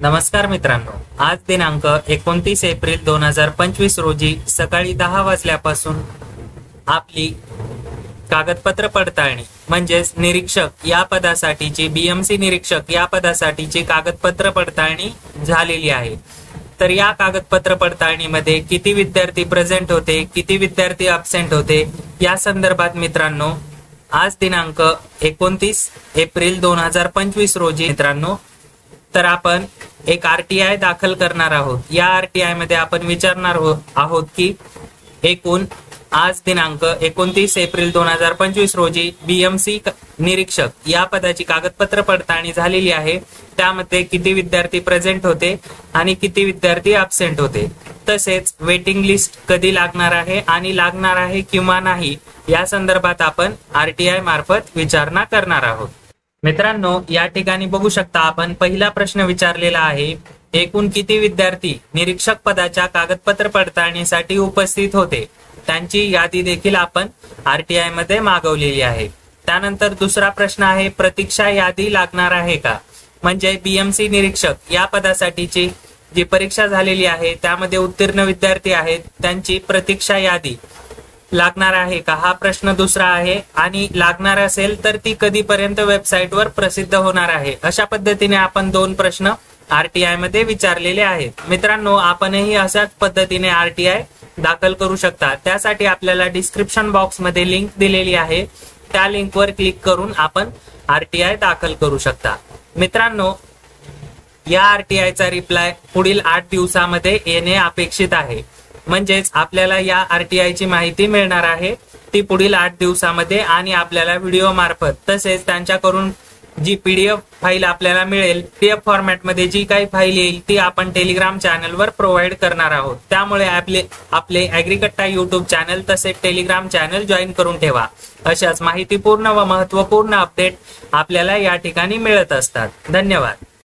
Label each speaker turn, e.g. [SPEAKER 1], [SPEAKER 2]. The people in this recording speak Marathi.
[SPEAKER 1] नमस्कार मित्रांनो, आज दिनांक 29 एप्रिल 2025 रोजी सकाळी 10 वाजल्यापासून आपली कागदपत्र पडताळणी म्हणजेच निरीक्षक या पदासाठीची बीएमसी निरीक्षक या पदासाठीची कागदपत्र पडताळणी झालेली आहे। तर या कागदपत्र पडताळणीमध्ये किती विद्यार्थी प्रेझेंट होते, किती विद्यार्थी अब्सेंट होते या संदर्भात मित्रांनो आज दिनांक 29 एप्रिल 2025 रोजी मित्रांनो तर आपण एक आरटीआय दाखल करणार आहोत। या आरटीआय मध्ये आपण विचारणार आहोत की एकूण आज दिनांक 29 एप्रिल 2025 रोजी बीएमसी निरीक्षक या पदाची कागदपत्र पडताळणी झालेली आहे। त्यामध्ये किती विद्यार्थी प्रेझेंट होते आणि किती विद्यार्थी अब्सेंट होते, तसेच वेटिंग लिस्ट कधी लागणार आहे आणि लागणार आहे किंवा नाही या संदर्भात आपण आरटीआय मार्फत विचारणा करणार आहोत। मित्रांनो, या ठिकाणी बघू शकता आपण पहिला प्रश्न विचारलेला आहे, एकूण किती विद्यार्थी निरीक्षक पदाच्या कागदपत्र पडताळणीसाठी उपस्थित होते त्यांची यादी देखील आपण आरटीआय मध्ये मागवलेली आहे। त्यानंतर दुसरा प्रश्न आहे, प्रतीक्षा यादी लागणार आहे का, म्हणजे बीएमसी निरीक्षक या पदासाठीची जी परीक्षा झालेली आहे त्यामध्ये उत्तीर्ण विद्यार्थी आहेत त्यांची प्रतीक्षा यादी लागणार आहे का हा प्रश्न दुसरा आहे, आणि लागणार असेल तर ती कधीपर्यंत वेबसाईटवर प्रसिद्ध होणार आहे। अशा पद्धतीने आपण दोन प्रश्न आरटीआय मध्ये विचारलेले आहेत। मित्रांनो, आपणही अशाच पद्धतीने आरटीआय दाखल करू शकता। त्यासाठी आपल्याला डिस्क्रिप्शन बॉक्स मध्ये लिंक दिलेली आहे, त्या लिंकवर क्लिक करून आपण आरटीआय दाखल करू शकता। मित्रांनो, या आरटीआयचा रिप्लाय पुढील 8 दिवसामध्ये येणे अपेक्षित आहे, म्हणजेच आपल्याला या आरटीआय ची माहिती मिळणार आहे ती पुढील 8 दिवसामध्ये, आणि आपल्याला व्हिडिओ मार्फत तसेच त्यांच्याकडून जी पीडीएफ फाईल आपल्याला मिळेल पीडीएफ फॉर्मॅट मध्ये जी काही फाईल येईल ती आपण टेलिग्राम चॅनलवर प्रोव्हाइड करणार आहोत। त्यामुळे आपले ॲग्रीकट्टा युट्यूब चॅनल तसेच टेलिग्राम चॅनल जॉईन करून ठेवा। अशाच माहितीपूर्ण व महत्त्वपूर्ण अपडेट आपल्याला या ठिकाणी मिळत असतात। धन्यवाद।